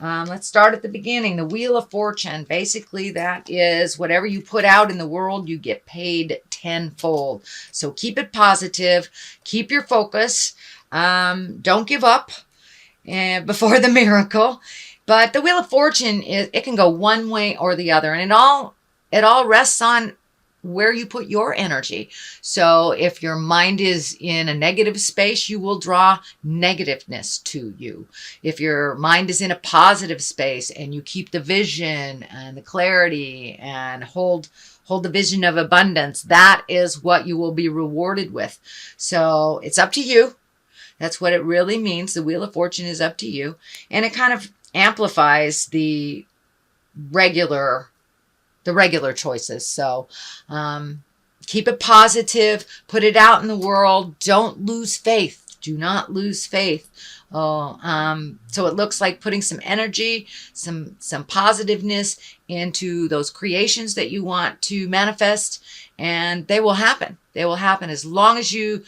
Let's start at the beginning. The Wheel of Fortune. Basically, that is whatever you put out in the world, you get paid tenfold. So keep it positive. Keep your focus. Don't give up before the miracle. But the Wheel of Fortune, it can go one way or the other. And it all rests on where you put your energy. So if your mind is in a negative space, you will draw negativeness to you. If your mind is in a positive space and you keep the vision and the clarity and hold the vision of abundance, that is what you will be rewarded with. So it's up to you. That's what it really means. The Wheel of Fortune is up to you. And it kind of amplifies the regular choices. So keep it positive, put it out in the world. Don't lose faith. Do not lose faith. So it looks like putting some energy, some positiveness into those creations that you want to manifest, and they will happen. They will happen as long as you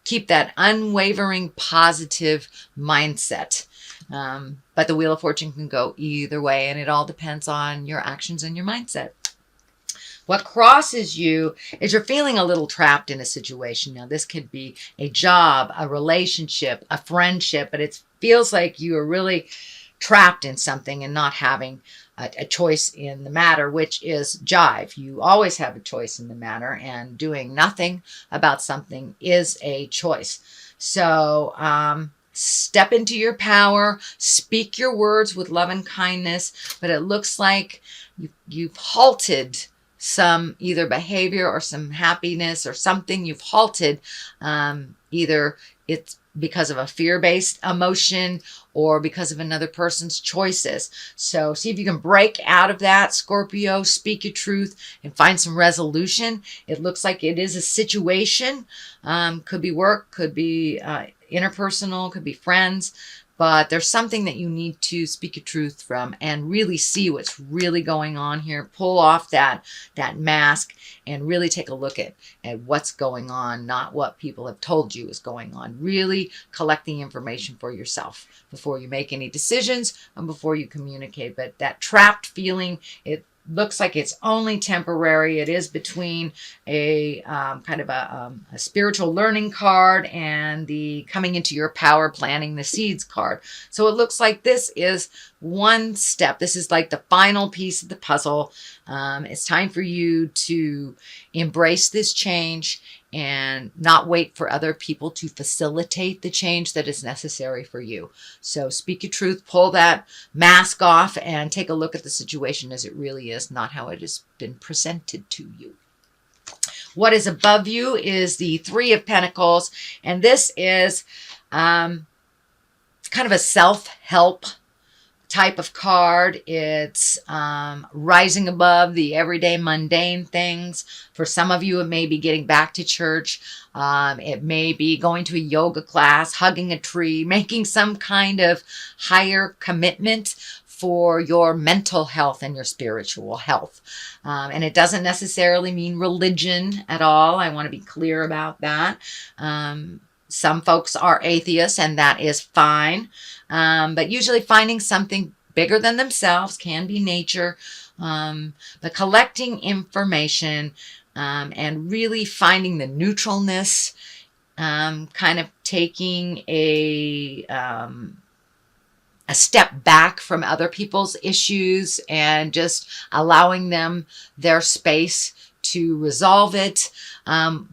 keep that unwavering positive mindset. But the Wheel of Fortune can go either way, and it all depends on your actions and your mindset. What crosses you is you're feeling a little trapped in a situation. Now, this could be a job, a relationship, a friendship, but it feels like you are really trapped in something and not having a choice in the matter, which is jive. You always have a choice in the matter, and doing nothing about something is a choice. So step into your power, speak your words with love and kindness, but it looks like you've halted some either behavior or some happiness or something you've halted. Either it's because of a fear-based emotion or because of another person's choices. So see if you can break out of that, Scorpio. Speak your truth and find some resolution. It looks like it is a situation. Could be work, could be interpersonal, could be friends. But there's something that you need to speak your truth from and really see what's really going on here. Pull off that mask and really take a look at what's going on, not what people have told you is going on. Really collect the information for yourself before you make any decisions and before you communicate. But that trapped feeling, it looks like it's only temporary. It is between a kind of a spiritual learning card and the coming into your power, planting the seeds card. So it looks like this is one step. This is like the final piece of the puzzle. It's time for you to embrace this change and not wait for other people to facilitate the change that is necessary for you. So speak your truth, pull that mask off, and take a look at the situation as it really is, not how it has been presented to you. What is above you is the Three of Pentacles, and this is kind of a self-help type of card. It's rising above the everyday mundane things. For some of you, it may be getting back to church. It may be going to a yoga class, hugging a tree, making some kind of higher commitment for your mental health and your spiritual health. And it doesn't necessarily mean religion at all. I want to be clear about that. Some folks are atheists, and that is fine. But usually finding something bigger than themselves, can be nature, but collecting information and really finding the neutralness, kind of taking a step back from other people's issues and just allowing them their space to resolve it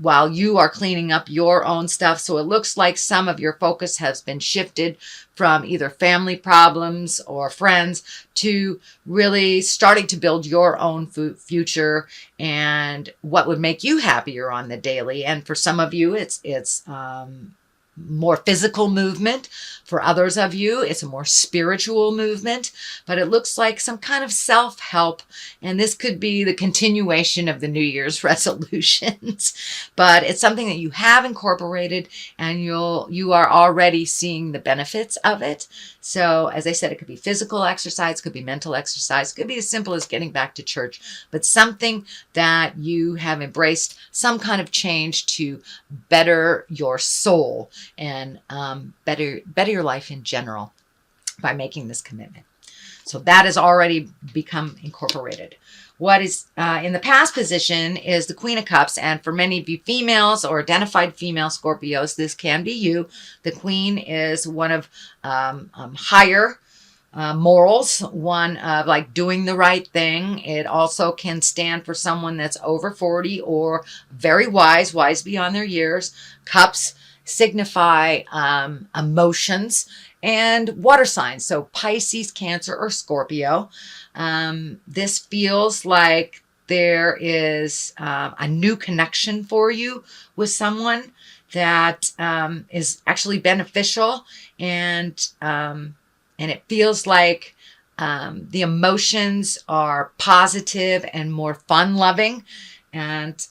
while you are cleaning up your own stuff. So it looks like some of your focus has been shifted from either family problems or friends to really starting to build your own future and what would make you happier on the daily. And for some of you, it's more physical movement. For others of you, it's a more spiritual movement, but it looks like some kind of self-help. And this could be the continuation of the New Year's resolutions, but it's something that you have incorporated and you are already seeing the benefits of it. So as I said, it could be physical exercise, could be mental exercise, could be as simple as getting back to church, but something that you have embraced, some kind of change to better your soul and better your life in general by making this commitment. So that has already become incorporated. What is in the past position is the Queen of Cups. And for many of you females or identified female Scorpios, this can be you. The Queen is one of higher morals, one of like doing the right thing. It also can stand for someone that's over 40 or very wise beyond their years. Cups signify emotions and water signs. So Pisces, Cancer, or Scorpio. This feels like there is a new connection for you with someone that is actually beneficial, and it feels like the emotions are positive and more fun-loving, and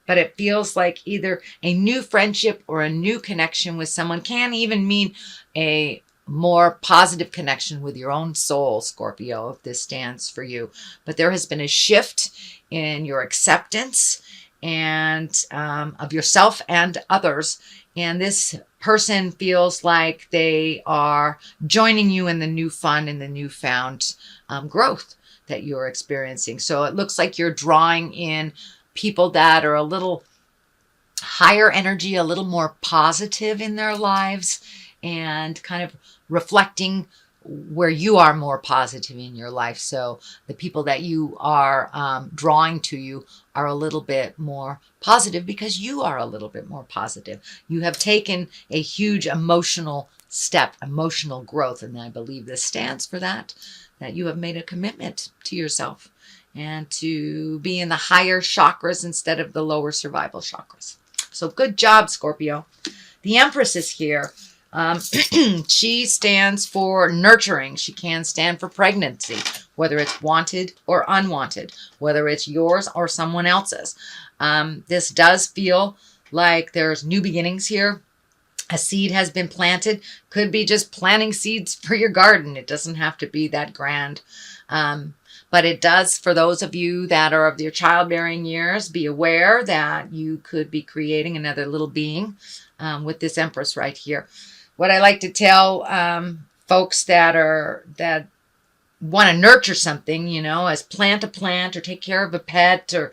but it feels like either a new friendship or a new connection with someone. Can even mean a more positive connection with your own soul, Scorpio, if this stands for you. But there has been a shift in your acceptance and of yourself and others. And this person feels like they are joining you in the new fun and the newfound growth that you're experiencing. So it looks like you're drawing in people that are a little higher energy, a little more positive in their lives, and kind of reflecting where you are more positive in your life. So the people that you are drawing to you are a little bit more positive because you are a little bit more positive. You have taken a huge emotional step, emotional growth, and I believe this stands for that you have made a commitment to yourself and to be in the higher chakras instead of the lower survival chakras. So good job, Scorpio. The Empress is here. She stands for nurturing. She can stand for pregnancy, whether it's wanted or unwanted, whether it's yours or someone else's. This does feel like there's new beginnings here. A seed has been planted. Could be just planting seeds for your garden. It doesn't have to be that grand. But it does, for those of you that are of your childbearing years, be aware that you could be creating another little being with this Empress right here. What I like to tell folks that want to nurture something, as plant a plant or take care of a pet, or,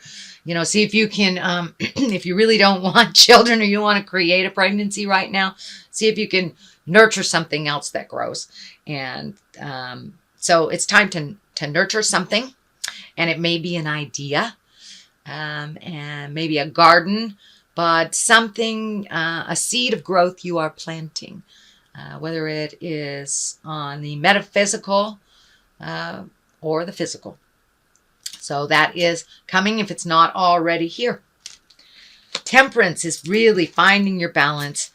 see if you can, if you really don't want children or you want to create a pregnancy right now, see if you can nurture something else that grows. And so it's time to nurture something, and it may be an idea and maybe a garden, but something, a seed of growth you are planting, whether it is on the metaphysical or the physical. So that is coming if it's not already here. Temperance is really finding your balance,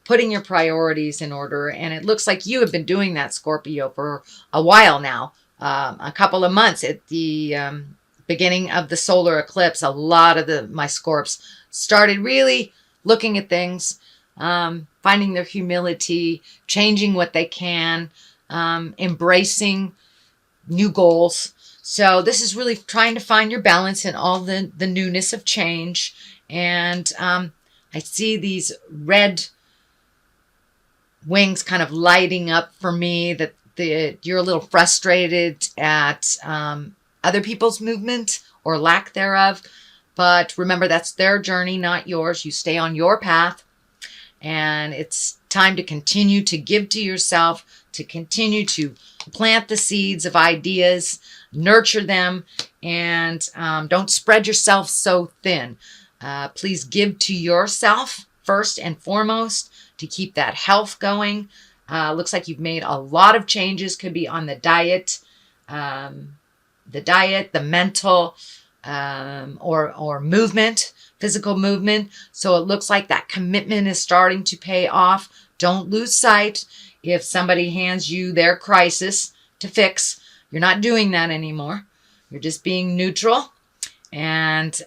putting your priorities in order, and it looks like you have been doing that, Scorpio, for a while now. A couple of months at the beginning of the solar eclipse, a lot of my Scorps started really looking at things, finding their humility, changing what they can, embracing new goals. So this is really trying to find your balance in all the newness of change. And I see these red wings kind of lighting up for me, that you're a little frustrated at other people's movement or lack thereof. But remember, that's their journey, not yours. You stay on your path. And it's time to continue to give to yourself, to continue to plant the seeds of ideas, nurture them, and don't spread yourself so thin. Please give to yourself first and foremost to keep that health going. Looks like you've made a lot of changes. Could be on the diet, the mental, or movement, physical movement. So it looks like that commitment is starting to pay off. Don't lose sight. If somebody hands you their crisis to fix, you're not doing that anymore. You're just being neutral, and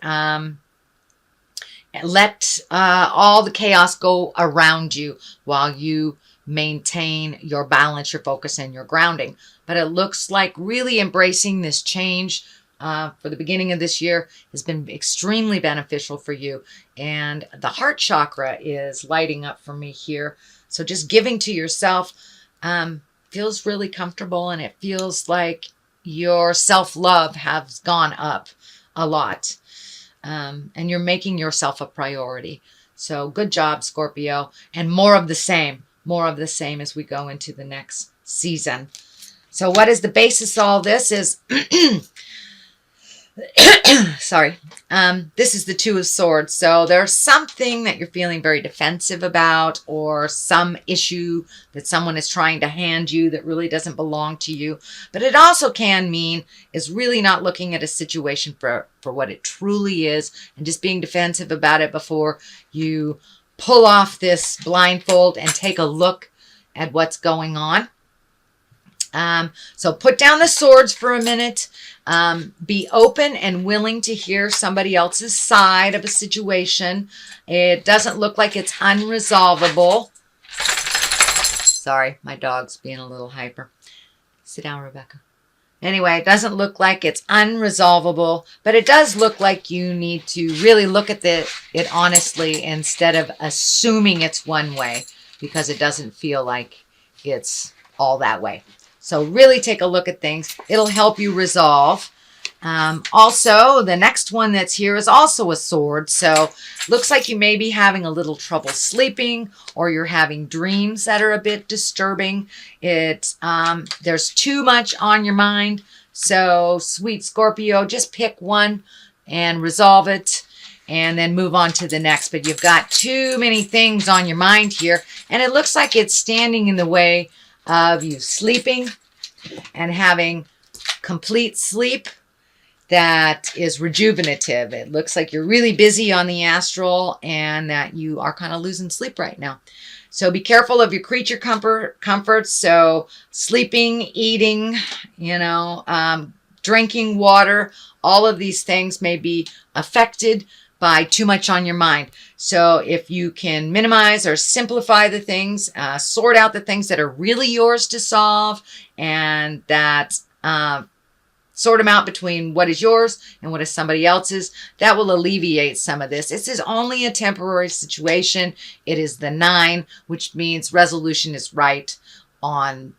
let all the chaos go around you while you maintain your balance, your focus, and your grounding. But it looks like really embracing this change for the beginning of this year has been extremely beneficial for you. And the heart chakra is lighting up for me here. So just giving to yourself, feels really comfortable, and it feels like your self-love has gone up a lot. And you're making yourself a priority. So good job, Scorpio. And more of the same. More of the same as we go into the next season. So what is the basis of all this is... sorry. This is the Two of Swords. So there's something that you're feeling very defensive about, or some issue that someone is trying to hand you that really doesn't belong to you. But it also can mean is really not looking at a situation for what it truly is, and just being defensive about it before you pull off this blindfold and take a look at what's going on. So put down the swords for a minute. Be open and willing to hear somebody else's side of a situation. It doesn't look like it's unresolvable. Sorry, my dog's being a little hyper. Sit down, Rebecca. Anyway, it doesn't look like it's unresolvable, but it does look like you need to really look at it honestly instead of assuming it's one way, because it doesn't feel like it's all that way. So really take a look at things. It'll help you resolve. Also, the next one that's here is also a sword. So looks like you may be having a little trouble sleeping, or you're having dreams that are a bit disturbing. There's too much on your mind. So sweet Scorpio, just pick one and resolve it, and then move on to the next. But you've got too many things on your mind here, and it looks like it's standing in the way of you sleeping and having complete sleep that is rejuvenative. It looks like you're really busy on the astral, and that you are kind of losing sleep right now. So be careful of your creature comforts. So sleeping, eating, drinking water, all of these things may be affected by too much on your mind. So if you can minimize or simplify the things, sort out the things that are really yours to solve, and that sort them out between what is yours and what is somebody else's, that will alleviate some of this. This is only a temporary situation. It is the 9, which means resolution is right on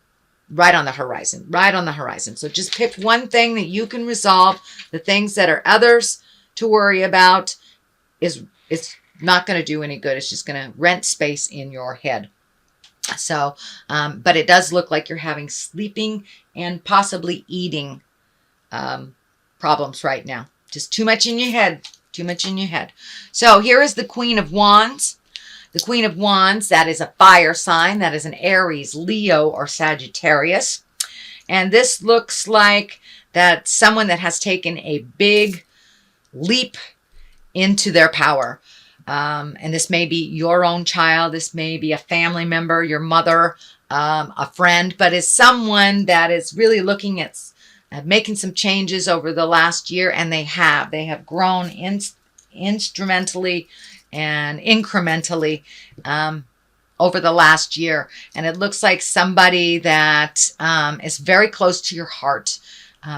the horizon, right on the horizon. So just pick one thing that you can resolve. The things that are others to worry about, it's not going to do any good. It's just going to rent space in your head. So, but it does look like you're having sleeping and possibly eating problems right now. Just too much in your head. Too much in your head. So here is the Queen of Wands. The Queen of Wands, that is a fire sign. That is an Aries, Leo, or Sagittarius. And this looks like that someone that has taken a big leap into their power. And this may be your own child. This may be a family member, your mother, a friend, but is someone that is really looking at making some changes over the last year. And they have grown instrumentally and incrementally over the last year. And it looks like somebody that is very close to your heart,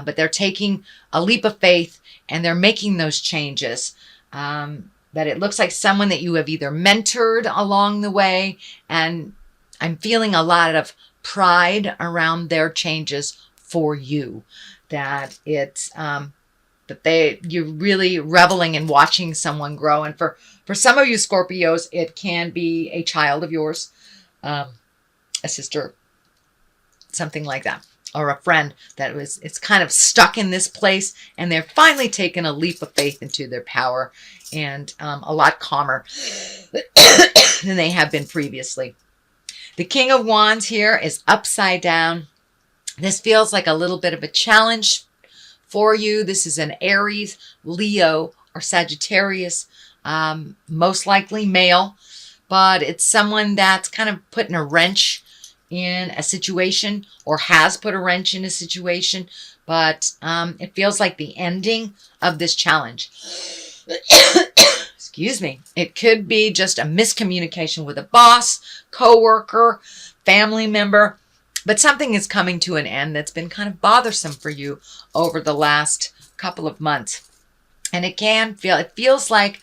but they're taking a leap of faith and they're making those changes. That it looks like someone that you have either mentored along the way, and I'm feeling a lot of pride around their changes for you. That it's you're really reveling in watching someone grow. And for some of you Scorpios, it can be a child of yours, a sister, something like that, or a friend that it's kind of stuck in this place, and they're finally taken a leap of faith into their power, and a lot calmer than they have been previously. The King of Wands here is upside down. This feels like a little bit of a challenge for you. This is an Aries, Leo, or Sagittarius, most likely male, but it's someone that's kind of putting a wrench in a situation, or has put a wrench in a situation, but it feels like the ending of this challenge. Excuse me. It could be just a miscommunication with a boss, coworker, family member, but something is coming to an end that's been kind of bothersome for you over the last couple of months. And it feels like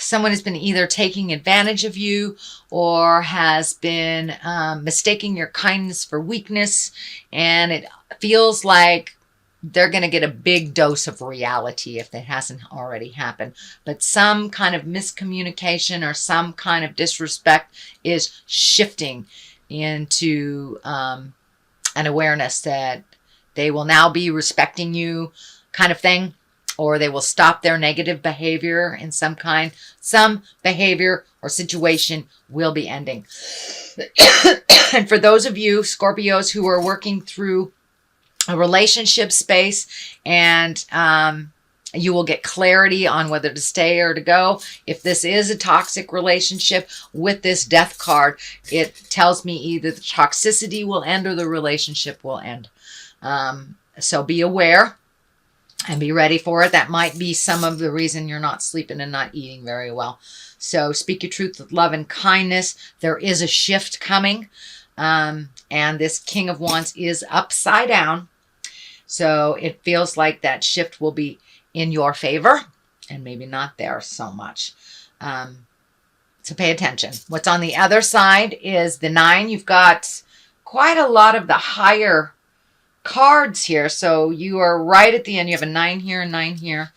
someone has been either taking advantage of you or has been mistaking your kindness for weakness. And it feels like they're going to get a big dose of reality if it hasn't already happened. But some kind of miscommunication or some kind of disrespect is shifting into an awareness that they will now be respecting you, kind of thing, or they will stop their negative behavior in some behavior or situation will be ending. And for those of you Scorpios who are working through a relationship space, and you will get clarity on whether to stay or to go. If this is a toxic relationship, with this death card, it tells me either the toxicity will end or the relationship will end. So be aware and be ready for it. That might be some of the reason you're not sleeping and not eating very well. So speak your truth with love and kindness. There is a shift coming. And this King of Wands is upside down. So it feels like that shift will be in your favor and maybe not there so much. So pay attention. What's on the other side is the 9. You've got quite a lot of the higher cards here. So you are right at the end. You have a 9 here and 9 here.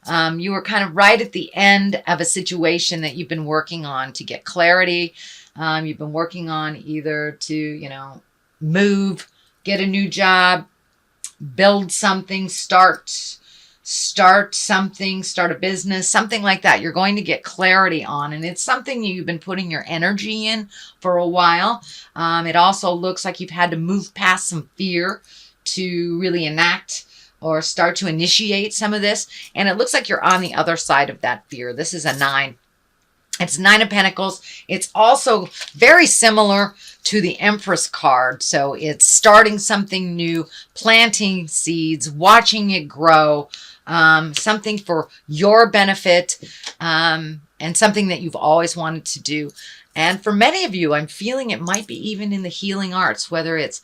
You are kind of right at the end of a situation that you've been working on to get clarity. You've been working on either to, move, get a new job, build something, start something, start a business, something like that. You're going to get clarity on, and it's something you've been putting your energy in for a while. It also looks like you've had to move past some fear to really enact or start to initiate some of this. And it looks like you're on the other side of that fear. This is a 9. It's 9 of Pentacles. It's also very similar to the Empress card. So it's starting something new, planting seeds, watching it grow, something for your benefit, and something that you've always wanted to do. And for many of you, I'm feeling it might be even in the healing arts, whether it's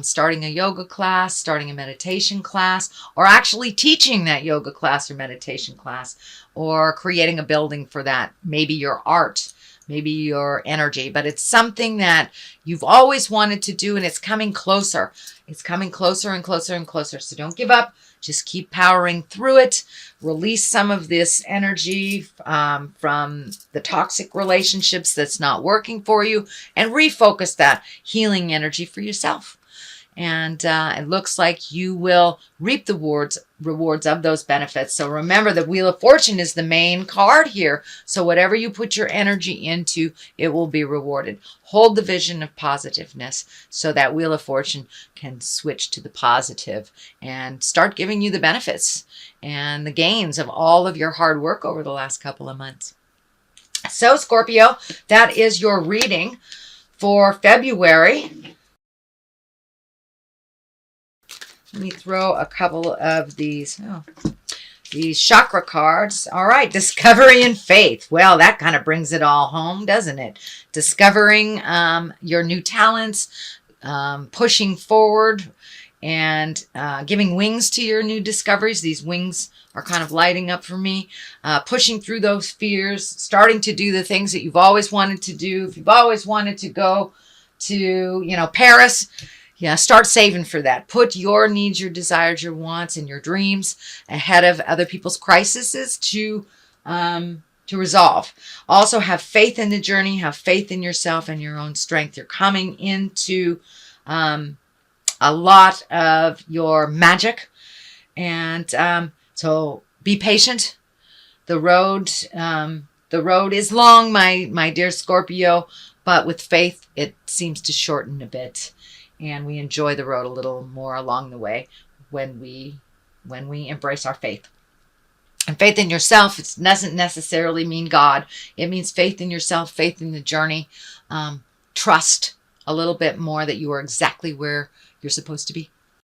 starting a yoga class, starting a meditation class, or actually teaching that yoga class or meditation class, or creating a building for that. Maybe your art, maybe your energy, but it's something that you've always wanted to do, and it's coming closer. It's coming closer and closer and closer. So don't give up. Just keep powering through it. Release some of this energy from the toxic relationships that's not working for you, and refocus that healing energy for yourself. And it looks like you will reap the rewards of those benefits. So remember, the Wheel of Fortune is the main card here. So whatever you put your energy into, it will be rewarded. Hold the vision of positiveness so that Wheel of Fortune can switch to the positive and start giving you the benefits and the gains of all of your hard work over the last couple of months. So Scorpio, that is your reading for February. Let me throw a couple of these chakra cards. All right, discovery and faith. Well, that kind of brings it all home, doesn't it? Discovering your new talents, pushing forward, and giving wings to your new discoveries. These wings are kind of lighting up for me. Pushing through those fears, starting to do the things that you've always wanted to do. If you've always wanted to go to, Paris, yeah, start saving for that. Put your needs, your desires, your wants, and your dreams ahead of other people's crises to resolve. Also, have faith in the journey. Have faith in yourself and your own strength. You're coming into a lot of your magic, and so be patient. The road is long, my dear Scorpio, but with faith, it seems to shorten a bit. And we enjoy the road a little more along the way when we embrace our faith. And faith in yourself, it doesn't necessarily mean God. It means faith in yourself, faith in the journey. Trust a little bit more that you are exactly where you're supposed to be.